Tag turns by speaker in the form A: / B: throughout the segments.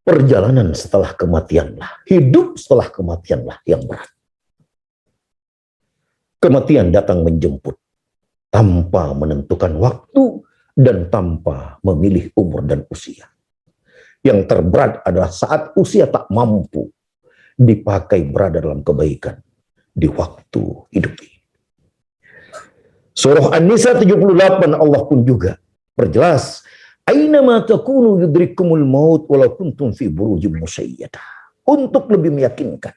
A: Perjalanan setelah kematianlah, hidup setelah kematianlah yang berat. Kematian datang menjemput tanpa menentukan waktu dan tanpa memilih umur dan usia. Yang terberat adalah saat usia tak mampu dipakai berada dalam kebaikan di waktu hidup ini. Surah An-Nisa 78 Allah pun juga perjelas, "Ainama takunu yudrikumul maut walau kuntum fi burujim musyayyadah." Untuk lebih meyakinkan,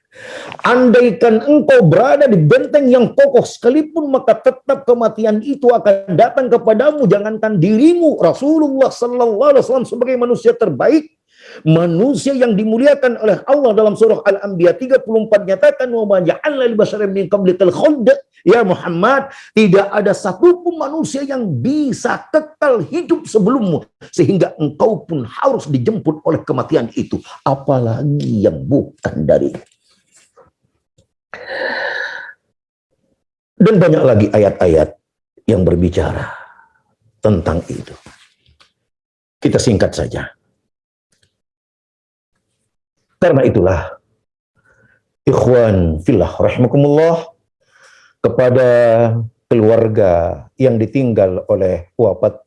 A: andaikan engkau berada di benteng yang kokoh sekalipun, maka tetap kematian itu akan datang kepadamu. Jangankan dirimu, Rasulullah sallallahu alaihi wasallam sebagai manusia terbaik, manusia yang dimuliakan oleh Allah dalam surah Al-Anbiya 34 nyatakan, "Wa ma ja'alna li basharin min qablikal khuld." Ya Muhammad, tidak ada satupun manusia yang bisa kekal hidup sebelummu sehingga engkau pun harus dijemput oleh kematian itu, apalagi yang bukan dari. Dan banyak lagi ayat-ayat yang berbicara tentang itu. Kita singkat saja. Karena itulah, ikhwan fillah rahimakumullah, kepada keluarga yang ditinggal oleh wafat,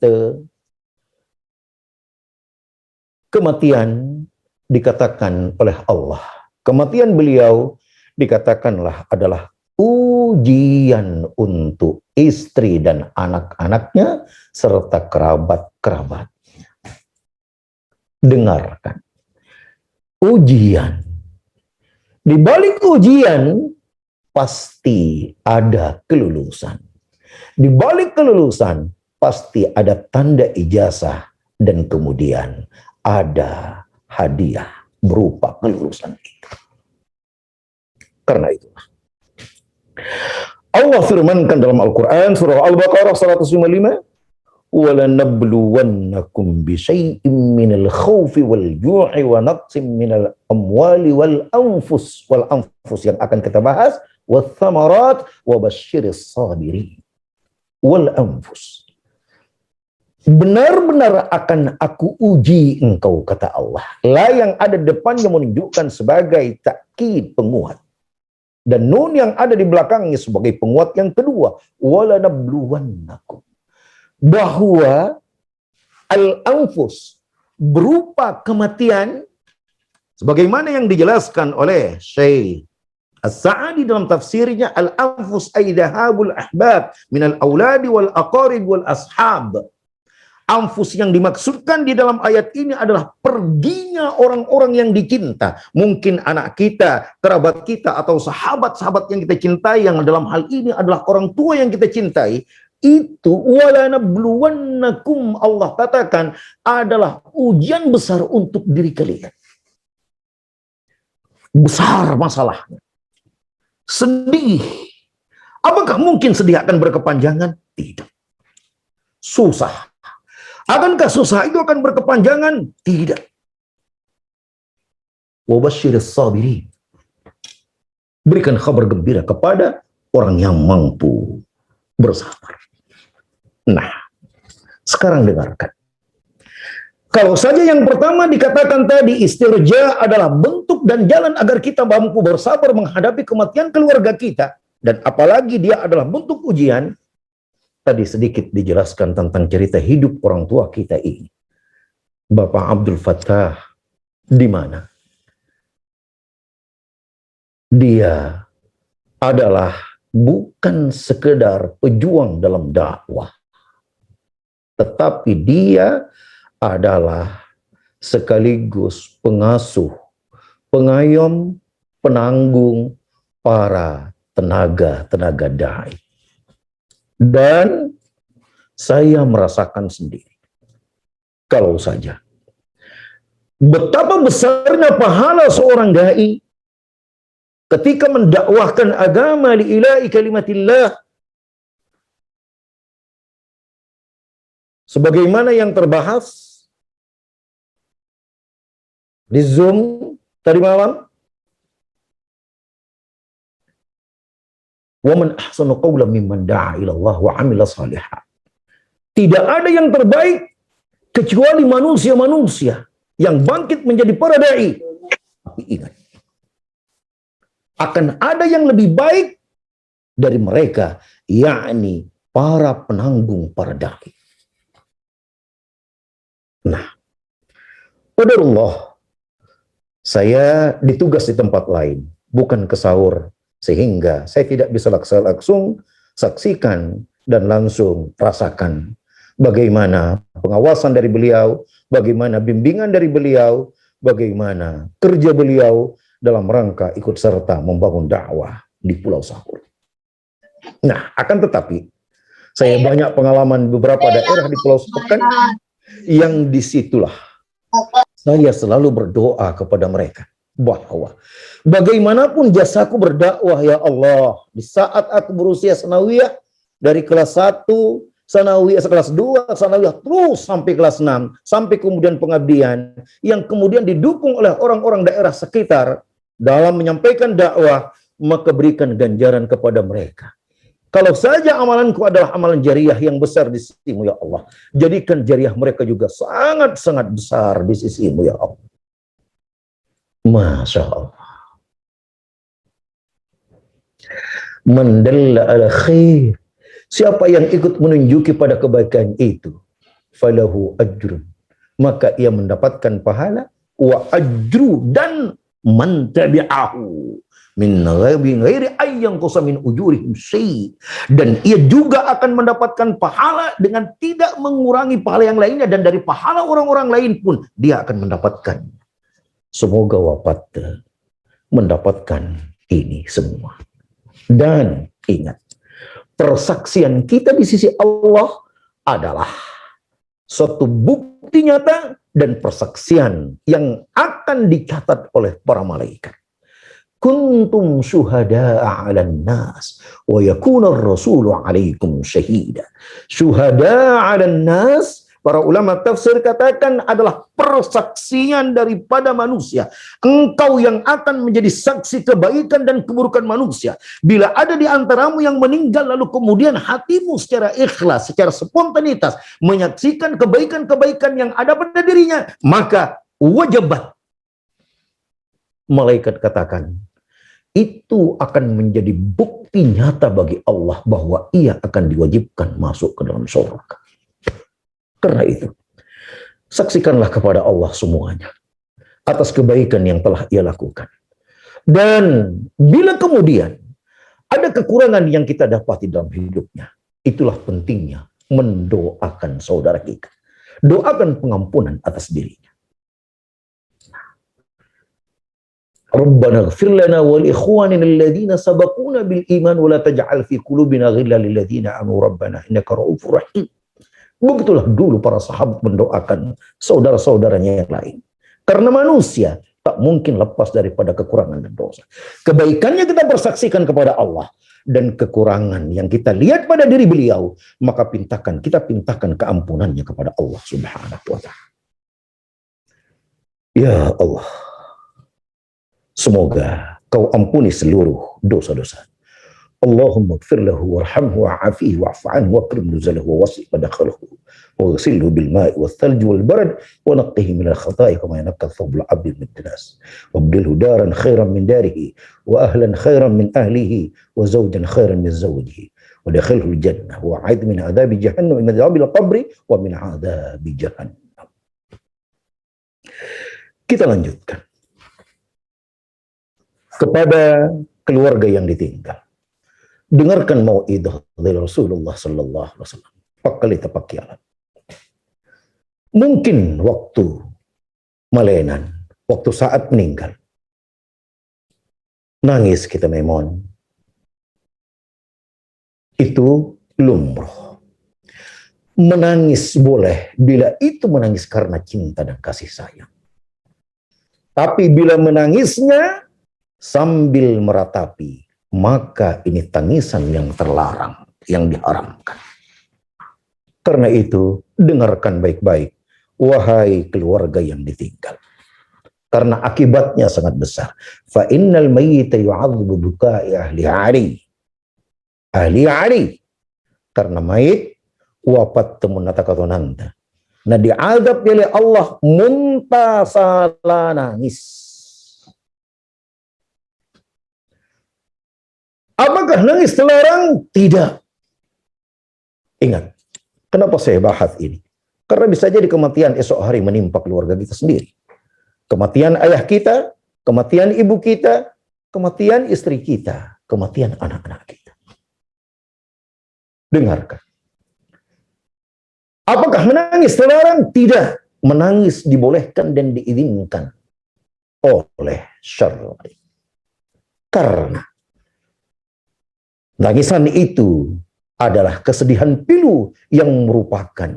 A: kematian dikatakan oleh Allah, kematian beliau dikatakanlah adalah ujian untuk istri dan anak-anaknya serta kerabat-kerabatnya. Dengarkan, ujian. Di balik ujian pasti ada kelulusan. Di balik kelulusan pasti ada tanda ijazah dan kemudian ada hadiah berupa kelulusan itu. Karena itu Allah firmankan dalam Al-Quran surah Al-Baqarah 155, وَلَنَبْلُوَنَّكُمْ بِشَيْءٍ مِّنَ الْخَوْفِ وَالْجُوعِ وَنَقْصٍ مِّنَ الْأَمْوَالِ وَالْأَنفُسِ yang akan kita bahas, وَالثَّمَرَاتِ وَبَشِّرِ الصَّابِرِينَ وَالْأَنفُسِ. Benar-benar akan aku uji engkau, kata Allah. La yang ada depannya menunjukkan sebagai takkid, penguat. Dan nun yang ada di belakangnya sebagai penguat yang kedua. وَلَنَبْلُوَنَّكُمْ. Bahwa al-anfus berupa kematian, sebagaimana yang dijelaskan oleh Syekh As-Sa'di dalam tafsirnya, al-anfus ay dhahabul ahbab minal auladi wal aqarib wal ashab. Anfus yang dimaksudkan di dalam ayat ini adalah perginya orang-orang yang dicinta. Mungkin anak kita, kerabat kita, atau sahabat-sahabat yang kita cintai, yang dalam hal ini adalah orang tua yang kita cintai. Itu walanabluwannakum, Allah katakan adalah ujian besar untuk diri kalian. Besar masalahnya. Sedih. Apakah mungkin sedih akan berkepanjangan? Tidak. Susah. Akankah susah itu akan berkepanjangan? Tidak. Wabasyiris sabirin. Berikan kabar gembira kepada orang yang mampu bersabar. Nah, sekarang dengarkan. Kalau saja yang pertama dikatakan tadi, istirja adalah bentuk dan jalan agar kita mampu bersabar menghadapi kematian keluarga kita, dan apalagi dia adalah bentuk ujian. Tadi sedikit dijelaskan tentang cerita hidup orang tua kita ini. Bapak Abdul Fattah, di mana dia adalah bukan sekedar pejuang dalam dakwah, tetapi dia adalah sekaligus pengasuh, pengayom, penanggung para tenaga-tenaga dai. Dan saya merasakan sendiri, kalau saja betapa besarnya pahala seorang dai ketika mendakwahkan agama li'ila'i kalimatillah, sebagaimana yang terbahas di Zoom tadi malam. Wa man ahsanu qawlan mimman da'a ila Allah wa 'amila shalihan. Tidak ada yang terbaik kecuali manusia-manusia yang bangkit menjadi para dai. Tapi ingat, akan ada yang lebih baik dari mereka, yakni para penanggung para dai. Nah, qadarullah, saya ditugas di tempat lain, bukan ke sahur, sehingga saya tidak bisa langsung saksikan dan langsung rasakan bagaimana pengawasan dari beliau, bagaimana bimbingan dari beliau, bagaimana kerja beliau dalam rangka ikut serta membangun dakwah di Pulau Sahur. Nah, akan tetapi saya banyak pengalaman beberapa daerah di Pulau Sahur, yang disitulah saya selalu berdoa kepada mereka bahwa bagaimanapun jasaku berdakwah ya Allah, di saat aku berusia sanawiyah dari kelas 1 sanawiyah, kelas 2 sanawiyah, terus sampai kelas 6, sampai kemudian pengabdian yang kemudian didukung oleh orang-orang daerah sekitar dalam menyampaikan dakwah, maka berikan ganjaran kepada mereka. Kalau saja amalanku adalah amalan jariah yang besar di sisimu ya Allah, jadikan jariah mereka juga sangat-sangat besar di sisimu ya Allah. Masya Allah. Mendalla ala khair, siapa yang ikut menunjuki pada kebaikan itu, falahu ajrun, maka ia mendapatkan pahala, wa ajru, dan man tabi'ahu min ghairi ayyan qasa min ujurihim syai', dan ia juga akan mendapatkan pahala dengan tidak mengurangi pahala yang lainnya, dan dari pahala orang-orang lain pun dia akan mendapatkan. Semoga wafat mendapatkan ini semua. Dan ingat, persaksian kita di sisi Allah adalah suatu bukti nyata dan persaksian yang akan dicatat oleh para malaikat. Kuntum syuhada'a 'alan nas wa yakuna ar-rasulu 'alaikum syahida. Syuhada'a 'alan nas, para ulama tafsir katakan adalah persaksian daripada manusia. Engkau yang akan menjadi saksi kebaikan dan keburukan manusia. Bila ada di antaramu yang meninggal lalu kemudian hatimu secara ikhlas, secara spontanitas menyaksikan kebaikan-kebaikan yang ada pada dirinya, maka wajibat, malaikat katakan, itu akan menjadi bukti nyata bagi Allah bahwa ia akan diwajibkan masuk ke dalam surga. Karena itu, saksikanlah kepada Allah semuanya atas kebaikan yang telah ia lakukan. Dan bila kemudian ada kekurangan yang kita dapati dalam hidupnya, itulah pentingnya mendoakan saudara kita. Doakan pengampunan atas dirinya. Rabbana ighfir lana wal ikhwanina alladhina sabaquna bil iman wa la taj'al fi qulubina ghillan lil ladzina amanu rabbana innaka ra'ufur rahim. Begitulah dulu para sahabat mendoakan saudara-saudaranya yang lain. Karena manusia tak mungkin lepas daripada kekurangan dan dosa. Kebaikannya kita bersaksikan kepada Allah, dan kekurangan yang kita lihat pada diri beliau, maka kita pintakan keampunannya kepada Allah Subhanahu wa ta'ala. Ya Allah, semoga kau ampuni seluruh dosa-dosa. Allahumma ighfir lahu warhamhu wa'afihi wa'fu anhu waqrim nuzalahu wa wasi' madkhalahu wa ghsilhu bil ma'i wath thalji wal barad wa naqqihi min al khata'i kama yanqqa thawbul 'abdi min ad-danas wabdilhu daran khairan min darihi wa ahlan khairan min ahlihi wa zawjan khairan min zawjihi wa dakhilhu al jannah wa 'id min 'adzabi jahannam wa min 'adzabil qabri wa min 'adzabi jahannam. Kita lanjutkan kepada keluarga yang ditinggal. Dengarkan mau'idah dari Rasulullah sallallahu alaihi wasallam. Pakali tapakialan. Mungkin waktu malenan, waktu saat meninggal, nangis kita memon. Itu lumrah. Menangis boleh bila itu menangis karena cinta dan kasih sayang. Tapi bila menangisnya sambil meratapi, maka ini tangisan yang terlarang, yang diharamkan. Karena itu, dengarkan baik-baik, wahai keluarga yang ditinggal. Karena akibatnya sangat besar. Fa innal mayyita yu'adzibu buka'i ahli 'ali. Ahli 'ali. Karena mayit wafat temun natakatonanta. Nah, diadab oleh Allah muntasala, nangis. Apakah nangis terlarang? Tidak. Ingat, kenapa saya bahas ini? Karena bisa jadi kematian esok hari menimpa keluarga kita sendiri. Kematian ayah kita, kematian ibu kita, kematian istri kita, kematian anak-anak kita. Dengarkan. Apakah menangis terlarang? Tidak. Menangis dibolehkan dan diizinkan oleh syar'i. Karena tangisan itu adalah kesedihan pilu yang merupakan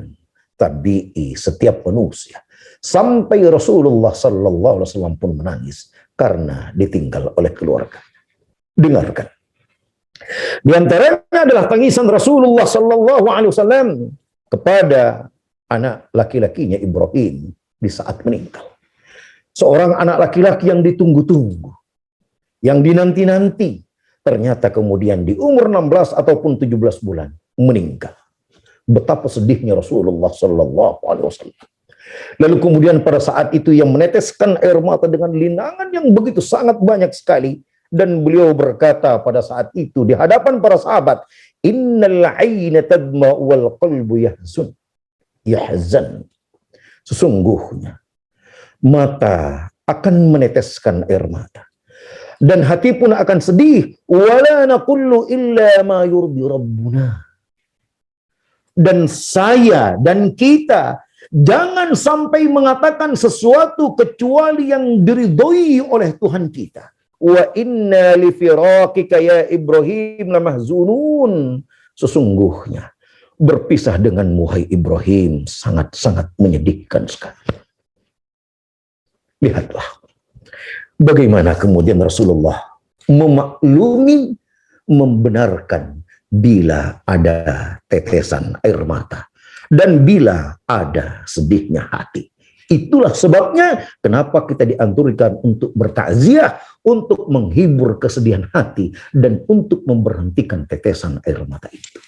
A: tabi'i setiap manusia. Sampai Rasulullah Sallallahu Alaihi Wasallam pun menangis karena ditinggal oleh keluarga. Dengarkan. Di antaranya adalah tangisan Rasulullah Sallallahu Alaihi Wasallam kepada anak laki-lakinya Ibrahim di saat meninggal. Seorang anak laki-laki yang ditunggu-tunggu, yang dinanti-nanti, ternyata kemudian di umur 16 ataupun 17 bulan meninggal. Betapa sedihnya Rasulullah Sallallahu Alaihi Wasallam. Lalu kemudian pada saat itu yang meneteskan air mata dengan linangan yang begitu sangat banyak sekali, dan beliau berkata pada saat itu di hadapan para sahabat, innal 'aina tadma wal qalbu yahzan. Sesungguhnya mata akan meneteskan air mata dan hati pun akan sedih. Wala naqullu illa ma yurdi rabbuna. Dan saya dan kita jangan sampai mengatakan sesuatu kecuali yang diridhoi oleh Tuhan kita. Wa inna li firaqika ya Ibrahim lamahzunun. Sesungguhnya berpisah denganmu hai Ibrahim sangat-sangat menyedihkan sekali. Lihatlah bagaimana kemudian Rasulullah memaklumi, membenarkan bila ada tetesan air mata dan bila ada sedihnya hati. Itulah sebabnya kenapa kita dianjurkan untuk bertakziah, untuk menghibur kesedihan hati dan untuk memberhentikan tetesan air mata itu.